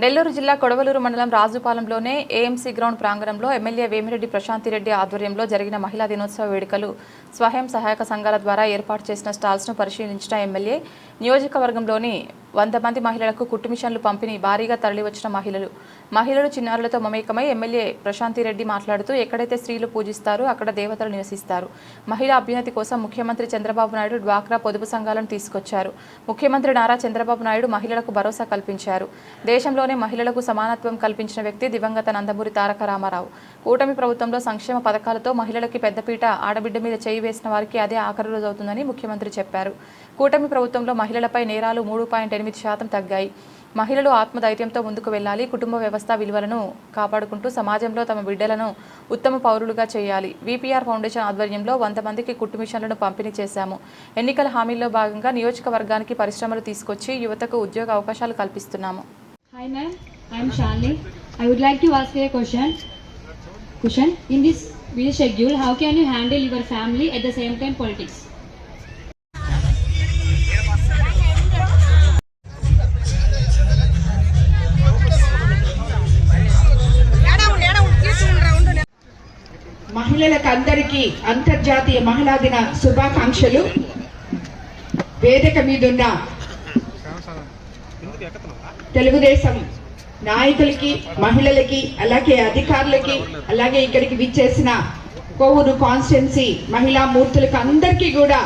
నెల్లూరు జిల్లా కొడవలూరు మండలం రాజుపాలెంలోనే AMC ground ప్రాంగణంలో ఎమ్మెల్యే వేమిరెడ్డి ప్రశాంతిరెడ్డి ఆధ్వర్యంలో జరిగిన మహిళా దినోత్సవ వేడుకలు స్వయం సహాయక సంఘాల ద్వారా ఏర్పాటు చేసిన స్టాల్స్ను పరిశీలించిన ఎమ్మెల్యే నియోజకవర్గంలోని 100 మంది మహిళలకు కుట్టు మిషన్లు పంపిణీ భారీగా తరలివచ్చిన మహిళలు చిన్నారులతో మమేకమై ఎమ్మెల్యే ప్రశాంతిరెడ్డి మాట్లాడుతూ ఎక్కడైతే స్త్రీలు పూజిస్తారో అక్కడ దేవతలు నివసిస్తారు. మహిళా అభ్యున్నతి కోసం ముఖ్యమంత్రి చంద్రబాబు నాయుడు డ్వాక్రా పొదుపు సంఘాలను తీసుకొచ్చారు. ముఖ్యమంత్రి నారా చంద్రబాబు నాయుడు మహిళలకు భరోసా కల్పించారు. దేశంలోనే మహిళలకు సమానత్వం కల్పించిన వ్యక్తి దివంగత నందమూరి తారక రామారావు. కూటమి ప్రభుత్వంలో సంక్షేమ పథకాలతో మహిళలకి పెద్దపీట, ఆడబిడ్డ మీద చేయి వేసిన వారికి అదే ఆఖరి రోజు అవుతుందని ముఖ్యమంత్రి చెప్పారు. కూటమి ప్రభుత్వంలో మహిళలపై నేరాలు 3.8% తగ్గాయి. మహిళలు ఆత్మధైర్యంతో ముందుకు వెళ్లాలి. కుటుంబ వ్యవస్థ విలువలను కాపాడుకుంటూ సమాజంలో తమ బిడ్డలను ఉత్తమ పౌరులుగా చేయాలి. విపిఆర్ ఫౌండేషన్ ఆధ్వర్యంలో 100 మందికి కుట్టు మిషన్లను పంపిణీ చేశాము. ఎన్నికల హామీల్లో భాగంగా నియోజకవర్గానికి పరిశ్రమలు తీసుకొచ్చి యువతకు ఉద్యోగ అవకాశాలు కల్పిస్తున్నాము. Hi ma'am, I am Shalini. I would like to ask you a question. In this busy schedule, how can you handle your family at the same time politics? మహిళలందరికీ అంతర్జాతీయ మహిళా దిన శుభాకాంక్షలు. వేదిక మీదున్న తెలుగుదేశం నాయకులకి, మహిళలకి, అలాగే అధికారులకి, అలాగే ఇక్కడికి విచ్చేసిన కోవూరు కాన్స్టిట్యున్సీ మహిళా మూర్తులకు అందరికీ కూడా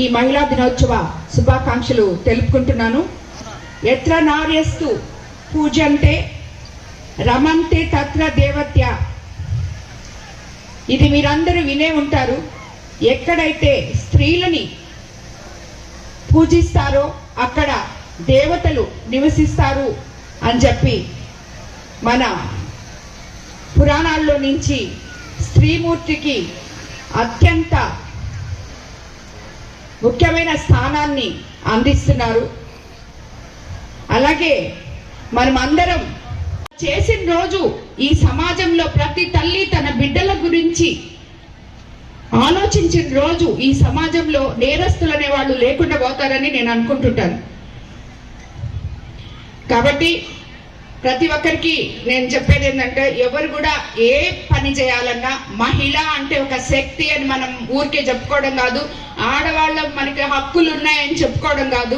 ఈ మహిళా దినోత్సవ శుభాకాంక్షలు తెలుపుకుంటున్నాను. ఎత్ర నార్యస్తు పూజంతే రమంతే తత్ర దేవత్య. ఇది మీరందరూ వినే ఉంటారు. ఎక్కడైతే స్త్రీలని పూజిస్తారో అక్కడ దేవతలు నివసిస్తారు అని చెప్పి మన పురాణాల్లో నుంచి స్త్రీమూర్తికి అత్యంత ముఖ్యమైన స్థానాన్ని అందిస్తున్నారు. అలాగే మనం అందరం చేసిన రోజు ఈ సమాజంలో ప్రతి తల్లి తన బిడ్డల గురించి ఆలోచించిన రోజు ఈ సమాజంలో నేరస్తులు అనే వాళ్ళు లేకుండా పోతారని నేను అనుకుంటుంటాను. కాబట్టి ప్రతి ఒక్కరికి నేను చెప్పేది ఏంటంటే, ఎవరు కూడా ఏ పని చేయాలన్నా మహిళ అంటే ఒక శక్తి అని మనం ఊరికే చెప్పుకోవడం కాదు, ఆడవాళ్ళ మనకి హక్కులు ఉన్నాయని చెప్పుకోవడం కాదు.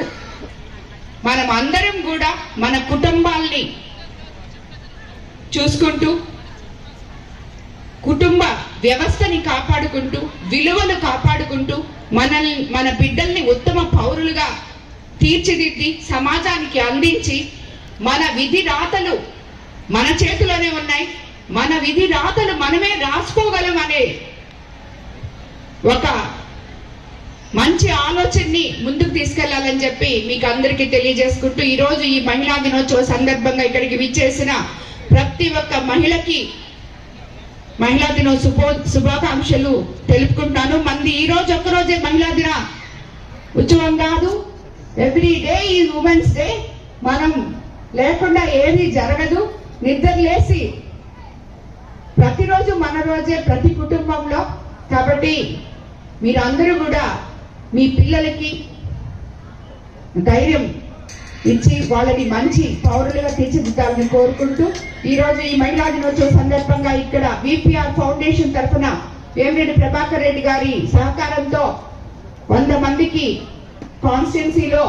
మనం అందరం కూడా మన కుటుంబాల్ని చూసుకుంటూ, కుటుంబ వ్యవస్థని కాపాడుకుంటూ, విలువలు కాపాడుకుంటూ, మన బిడ్డల్ని ఉత్తమ పౌరులుగా తీర్చిదిద్ది సమాజానికి అందించి, మన విధి రాతలు మన చేతిలోనే ఉన్నాయి, మన విధి రాతలు మనమే రాసుకోగలం అనే ఒక మంచి ఆలోచనని ముందుకు తీసుకెళ్లాలని చెప్పి మీకు అందరికీ తెలియజేసుకుంటూ, ఈరోజు ఈ మహిళా దినోత్సవ సందర్భంగా ఇక్కడికి విచ్చేసిన ప్రతి ఒక్క మహిళకి మహిళా దినోత్సవ శుభాకాంక్షలు తెలుపుకుంటున్నాను. మంది ఈ రోజు ఒక్కరోజే మహిళా దిన ఉత్సవం కాదు, every day is women's day. మనం లేకుండా ఏది జరగదు. నిద్ర లేసి ప్రతిరోజు మన రోజే ప్రతి కుటుంబంలో. కాబట్టి మీరందరూ కూడా మీ పిల్లలకి ధైర్యం ఇచ్చి వాళ్ళని మంచి పౌరులుగా తీర్చిదిద్దాలని కోరుకుంటూ, ఈరోజు ఈ మహిళా దినోత్సవ సందర్భంగా ఇక్కడ విపిఆర్ ఫౌండేషన్ తరఫున వేమిరెడ్డి ప్రభాకర్ రెడ్డి గారి సహకారంతో 100 మందికి కాన్స్టిట్యున్సీలో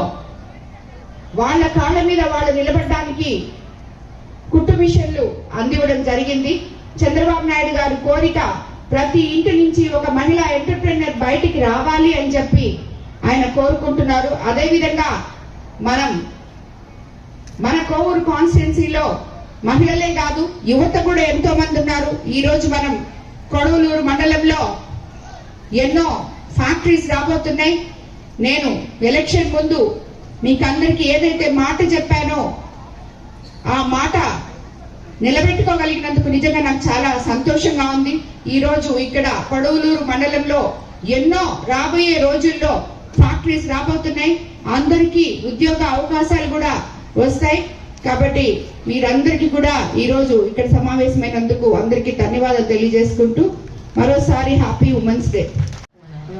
వాళ్ళ కాళ్ళ మీద వాళ్ళు నిలబడడానికి కుట్టు మిషన్లు అందివ్వడం జరిగింది. చంద్రబాబు నాయుడు గారి కోరిక ప్రతి ఇంటి నుంచి ఒక మహిళా ఎంటర్ప్రెన్యూర్ బయటికి రావాలి అని చెప్పి ఆయన కోరుకుంటున్నారు. అదేవిధంగా మన కోవూరు కాన్స్టిట్యున్సీలో మహిళలే కాదు, యువత కూడా ఎంతో మంది ఉన్నారు. ఈ రోజు మనం కొడవలూరు మండలంలో ఎన్నో ఫ్యాక్టరీస్ రాబోతున్నాయి. నేను ఎలక్షన్ ముందు మీకు అందరికీ ఏదైతే మాట చెప్పానో ఆ మాట నిలబెట్టుకోగలిగినందుకు నిజంగా నాకు చాలా సంతోషంగా ఉంది. ఈ రోజు ఇక్కడ కొడవలూరు మండలంలో ఎన్నో రాబోయే రోజుల్లో ఫ్యాక్టరీస్ రాబోతున్నాయి. అందరికీ ఉద్యోగ అవకాశాలు కూడా వస్తాయి. కాబట్టి మీరందరికీ కూడా ఈ రోజు ఇక్కడ సమావేశమైనందుకు అందరికీ ధన్యవాదాలు తెలియజేసుకుంటూ మరోసారి హ్యాపీ ఉమెన్స్ డే.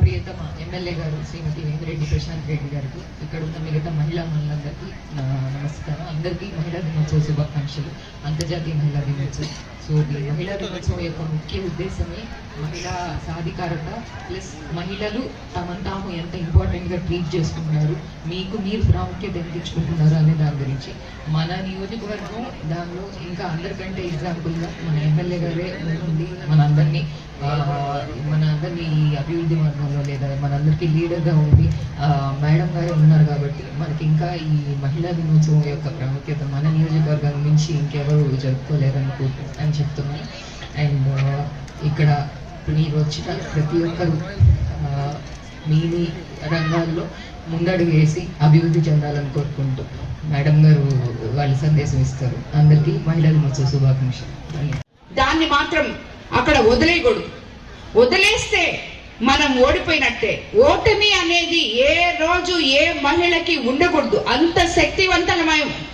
ప్రియతమ ఎమ్మెల్యే గారు శ్రీమతి వేమిరెడ్డి ప్రశాంత్ రెడ్డి గారికి, ఇక్కడ ఉన్న మిగతా మహిళా మనులందరికీ నా నమస్కారం. అందరికీ మహిళా దినోత్సవ శుభాకాంక్షలు. అంతర్జాతీయ మహిళా దినోత్సవం. సో ఈ మహిళా దినోత్సవం యొక్క ముఖ్య ఉద్దేశమే మహిళా సాధికారత ప్లస్ మహిళలు తమను తాము ఎంత ఇంపార్టెంట్గా ట్రీట్ చేసుకుంటున్నారు, మీకు మీరు ప్రాముఖ్యత ఎంతించుకుంటున్నారు అనే దాని గురించి. మన నియోజకవర్గం దానిలో ఇంకా అందరికంటే ఎగ్జాంపుల్గా మన ఎమ్మెల్యే గారే ఉంది మనందరినీ ఈ అభివృద్ధి మార్గంలో లేదా మనందరికీ లీడర్గా ఉంది మేడం గారే ఉన్నారు. కాబట్టి మనకి ఇంకా ఈ మహిళా దినోత్సవం యొక్క ప్రాముఖ్యత మన నియోజకవర్గం నుంచి ఇంకెవరు జరుపుకోలేరని అని చెప్తున్నాను. అండ్ ఇక్కడ మీరు వచ్చిన ప్రతి ఒక్కరు మీ రంగాల్లో ముందడుగు వేసి అభివృద్ధి చెందాలని కోరుకుంటూ మేడం గారు వాళ్ళ సందేశం ఇస్తారు. అందరికీ మహిళా దినోత్సవ శుభాకాంక్షలు. దాన్ని మాత్రం అక్కడ వదిలేయకూడదు. వదిలేస్తే మనం ఓడిపోయినట్టే. ఓటమి అనేది ఏ రోజు ఏ మహిళకి ఉండకూడదు. అంత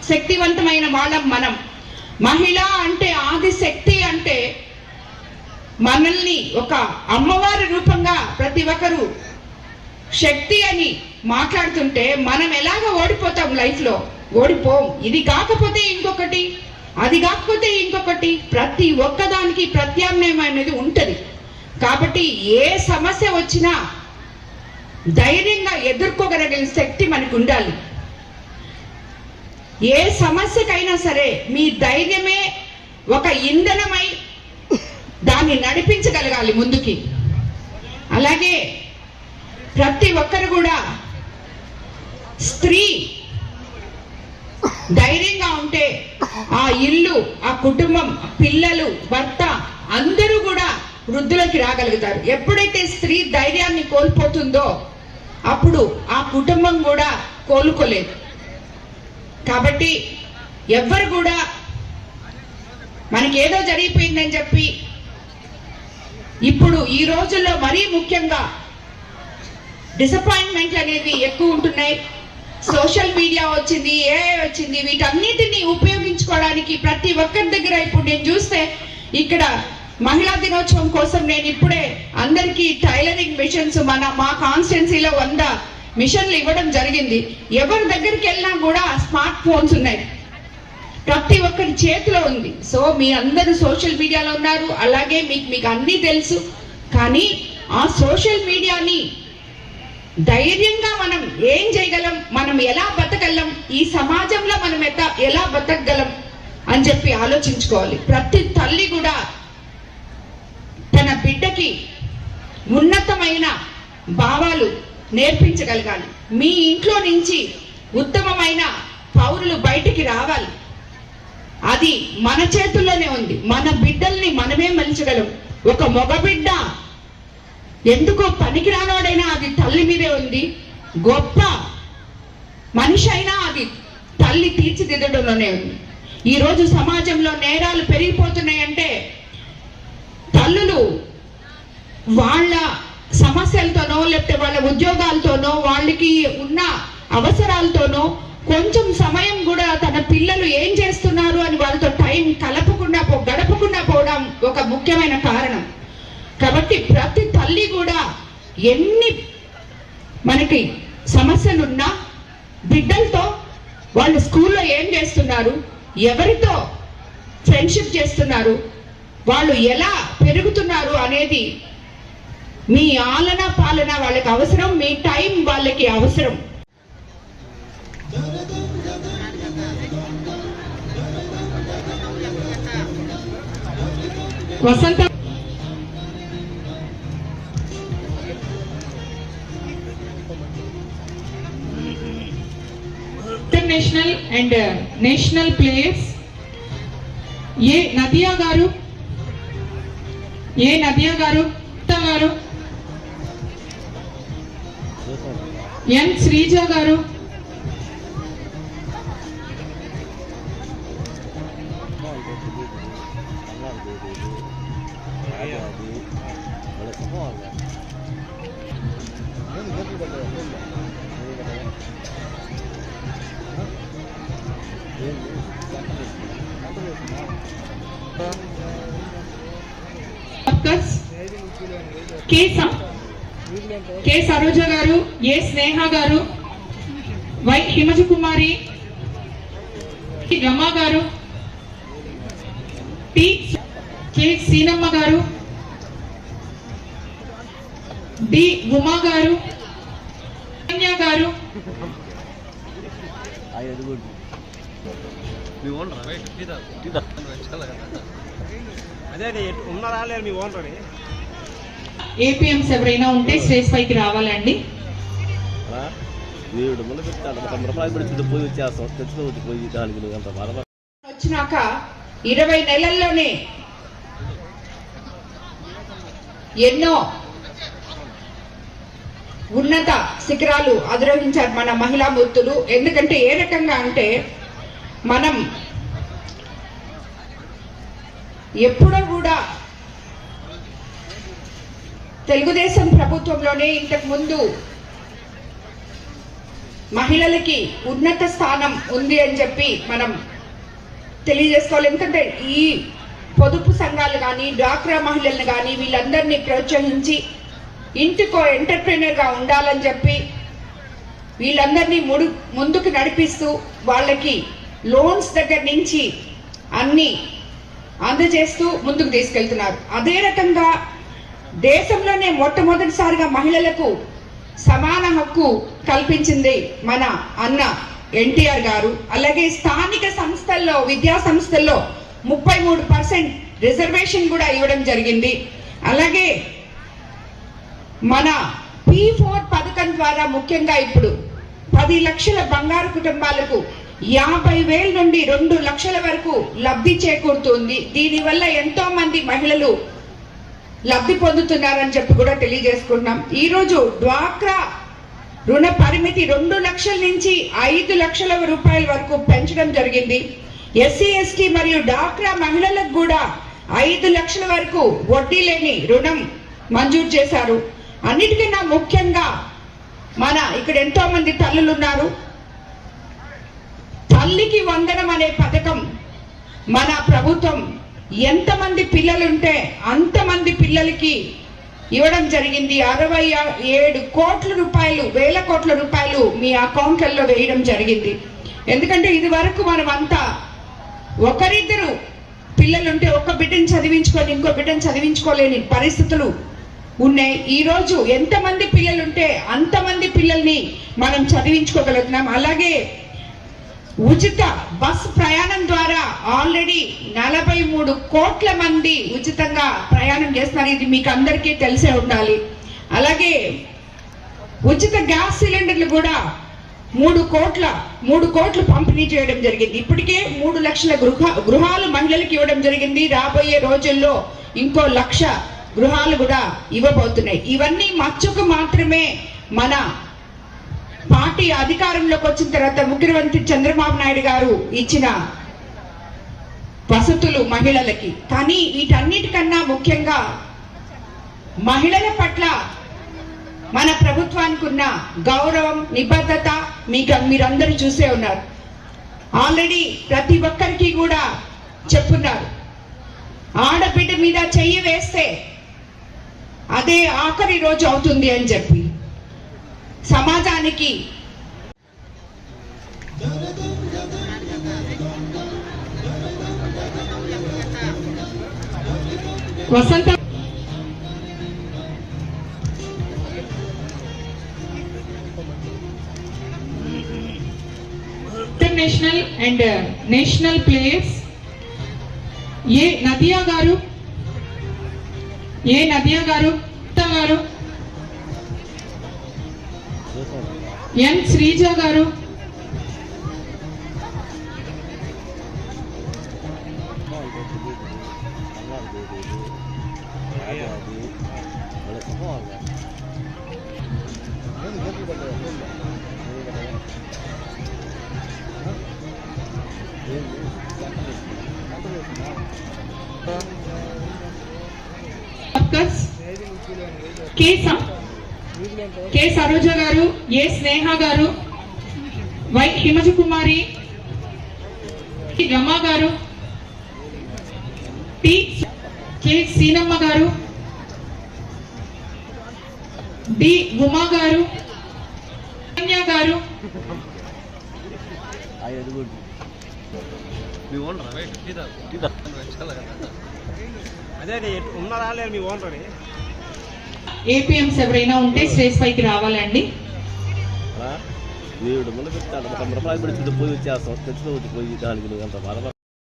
శక్తివంతమైన వాళ్ళం మనం. మహిళ అంటే ఆది శక్తి అంటే మనల్ని ఒక అమ్మవారి రూపంగా ప్రతి ఒక్కరు శక్తి అని మాట్లాడుతుంటే మనం ఎలాగ ఓడిపోతాం లైఫ్లో? ఓడిపోం. ఇది కాకపోతే ఇంకొకటి, అది కాకపోతే ఇంకొకటి, ప్రతి ఒక్కదానికి ప్రత్యామ్నాయం అనేది ఉంటది. కాబట్టి ఏ సమస్య వచ్చినా ధైర్యంగా ఎదుర్కోగలిగిన శక్తి మనకు ఉండాలి. ఏ సమస్యకైనా సరే మీ ధైర్యమే ఒక ఇంధనమై దాన్ని నడిపించగలగాలి ముందుకి. అలాగే ప్రతి ఒక్కరు కూడా స్త్రీ ధైర్యంగా ఉంటే ఆ ఇల్లు, ఆ కుటుంబం, పిల్లలు, భర్త అందరూ కూడా వృద్ధులకి రాగలుగుతారు. ఎప్పుడైతే స్త్రీ ధైర్యాన్ని కోల్పోతుందో అప్పుడు ఆ కుటుంబం కూడా కోలుకోలేదు. కాబట్టి ఎవ్వరు కూడా మనకి ఏదో జరిగిపోయిందని చెప్పి ఇప్పుడు ఈ రోజుల్లో మరీ ముఖ్యంగా డిసప్పాయింట్మెంట్లు అనేవి ఎక్కువ ఉంటున్నాయి. సోషల్ మీడియా వచ్చింది, ఏఐ వచ్చింది, వీటన్నిటిని ఉపయోగించుకోవడానికి ప్రతి ఒక్కరి దగ్గర ఇప్పుడు నేను చూస్తే ఇక్కడ మహిళా దినోత్సవం కోసం నేను ఇప్పుడే అందరికీ టైలరింగ్ మిషన్స్ మా కాన్స్టిట్యున్సీలో 100 మిషన్లు ఇవ్వడం జరిగింది. ఎవరి దగ్గరికి వెళ్ళినా కూడా స్మార్ట్ ఫోన్స్ ఉన్నాయి, ప్రతి ఒక్కరి చేతిలో ఉంది. సో మీ అందరూ సోషల్ మీడియాలో ఉన్నారు, అలాగే మీకు అన్నీ తెలుసు. కానీ ఆ సోషల్ మీడియాని ధైర్యంగా మనం ఏం చేయగలం, మనం ఎలా బతకగలం, ఈ సమాజంలో మనం ఎలా బతకగలం అని చెప్పి ఆలోచించుకోవాలి. ప్రతి తల్లి కూడా తన బిడ్డకి ఉన్నతమైన భావాలు నేర్పించగలగాలి. మీ ఇంట్లో నుంచి ఉత్తమమైన పౌరులు బయటికి రావాలి. అది మన చేతుల్లోనే ఉంది. మన బిడ్డల్ని మనమే మలచగలం. ఒక మగబిడ్డ ఎందుకో పనికిరానోడైనా అది తల్లి మీదే ఉంది. గొప్ప మనిషి అయినా అది తల్లి తీర్చిదిద్దడంలోనే ఉంది. ఈరోజు సమాజంలో నేరాలు పెరిగిపోతున్నాయంటే తల్లులు వాళ్ళ సమస్యలతోనో లేకపోతే వాళ్ళ ఉద్యోగాలతోనో వాళ్ళకి ఉన్న అవసరాలతోనో కొంచెం సమయం కూడా తన పిల్లలు ఏం చేస్తున్నారు అని వాళ్ళతో టైం గడపకుండా పోవడం ఒక ముఖ్యమైన కారణం. కాబట్టి ప్రతి తల్లి కూడా ఎన్ని మనకి సమస్యలున్నా బిడ్డలతో వాళ్ళు స్కూల్లో ఏం చేస్తున్నారు, ఎవరితో ఫ్రెండ్షిప్ చేస్తున్నారు, వాళ్ళు ఎలా పెరుగుతున్నారు అనేది మీ ఆలన పాలన వాళ్ళకి అవసరం, మీ టైం వాళ్ళకి అవసరం. Vasantha international and national players A Nadiya గారు ఎన్ శ్రీజ గారు, కె సరోజ గారు, ఏ స్నేహ గారు, వై హిమజ కుమారి, రమా గారు, టి కె సీనమ్మ గారు, డి ఉమా గారు, కన్యా గారు, ఏపీఎంస్ ఎవరైనా ఉంటే స్టేజ్ పైకి రావాలండి. వచ్చినాక 20 నెలల్లోనే ఎన్నో ఉన్నత శిఖరాలు అధిరోహించారు మన మహిళా మూర్తులు. ఎందుకంటే ఏ రకంగా అంటే మనం ఎప్పుడో కూడా తెలుగుదేశం ప్రభుత్వంలోనే ఇంతకు ముందు మహిళలకి ఉన్నత స్థానం ఉంది అని చెప్పి మనం తెలియజేసుకోవాలి. ఎందుకంటే ఈ పొదుపు సంఘాలు కానీ డ్వాక్రా మహిళలను కానీ వీళ్ళందరినీ ప్రోత్సహించి ఇంటికో ఎంటర్ప్రెన్యూర్ గా ఉండాలని చెప్పి వీళ్ళందరినీ ముందుకు నడిపిస్తూ వాళ్ళకి లోన్స్ దగ్గర నుంచి అన్ని అందజేస్తూ ముందుకు తీసుకెళ్తున్నారు. అదే రకంగా దేశంలోనే మొట్టమొదటిసారిగా మహిళలకు సమాన హక్కు కల్పించింది మన అన్న ఎన్టీఆర్ గారు. అలాగే స్థానిక సంస్థల్లో విద్యా సంస్థల్లో 33% రిజర్వేషన్ కూడా ఇవ్వడం జరిగింది. అలాగే మన P4 పథకం ద్వారా ముఖ్యంగా ఇప్పుడు 10 లక్షల బంగారు కుటుంబాలకు 50,000 నుండి 2 లక్షల వరకు లబ్ధి చేకూరుతుంది. దీనివల్ల ఎంతో మంది మహిళలు లబ్ధి పొందుతున్నారని చెప్పి కూడా తెలియజేసుకుంటున్నాం. ఈరోజు డ్వాక్రా రుణ పరిమితి 2 లక్షల నుంచి 5 లక్షల రూపాయల వరకు పెంచడం జరిగింది. ఎస్సీ ఎస్టీ మరియు డ్వాక్రా మహిళలకు కూడా 5 లక్షల వరకు వడ్డీ లేని రుణం మంజూరు చేశారు. అన్నిటికన్నా ముఖ్యంగా మన ఇక్కడ ఎంతో మంది తల్లులు ఉన్నారు. తల్లికి వందనం అనే పథకం మన ప్రభుత్వం ఎంతమంది పిల్లలుంటే అంతమంది పిల్లలకి ఇవ్వడం జరిగింది. 67 కోట్ల రూపాయలు, వేల కోట్ల రూపాయలు మీ అకౌంట్లలో వేయడం జరిగింది. ఎందుకంటే ఇది వరకు మనం అంతా ఒకరిద్దరు పిల్లలుంటే ఒక్క బిడ్డను చదివించుకొని ఇంకో బిడ్డను చదివించుకోలేని పరిస్థితులు ఉన్నాయి. ఈరోజు ఎంతమంది పిల్లలుంటే అంతమంది పిల్లల్ని మనం చదివించుకోగలుగుతున్నాం. అలాగే ఉచిత బస్ ప్రయాణం ద్వారా ఆల్రెడీ 43 కోట్ల మంది ఉచితంగా ప్రయాణం చేస్తున్నారు. ఇది మీకు అందరికీ తెలిసే ఉండాలి. అలాగే ఉచిత గ్యాస్ సిలిండర్లు కూడా 3 కోట్లు పంపిణీ చేయడం జరిగింది. ఇప్పటికే 3 లక్షల గృహాలు మహిళలకు ఇవ్వడం జరిగింది. రాబోయే రోజుల్లో ఇంకో 1,00,000 గృహాలు కూడా ఇవ్వబోతున్నాయి. ఇవన్నీ మచ్చుకు మాత్రమే మన పార్టీ అధికారంలోకి వచ్చిన తర్వాత ముఖ్యమంత్రి చంద్రబాబు నాయుడు గారు ఇచ్చిన వసతులు మహిళలకి. కానీ వీటన్నిటికన్నా ముఖ్యంగా మహిళల పట్ల మన ప్రభుత్వానికి ఉన్న గౌరవం, నిబద్ధత మీరందరూ చూసే ఉన్నారు. ఆల్రెడీ ప్రతి ఒక్కరికి కూడా చెప్పున్నారు, ఆడబిడ్డ మీద చెయ్యి వేస్తే అదే ఆఖరి రోజు అవుతుంది అని చెప్పి సమాజానికి Vasantha international and national players A Nadiya గారు, ఎన్ శ్రీజ గారు, కె సరోజ గారు, ఏ స్నేహ గారు, వై హిమజ కుమారి, రమా గారు, టి కె సీనమ్మ గారు, డి ఉమా గారు, కన్యా గారు, ఏపీఎంస్ ఎవరైనా ఉంటే స్టేజ్ పైకి రావాలండి. వీడు ముందు పెడతాడు 100 రూపాయలు పెట్టి పూజ చేస్తాం తెచ్చుకోవచ్చు పూజ దానికి అంత బాధ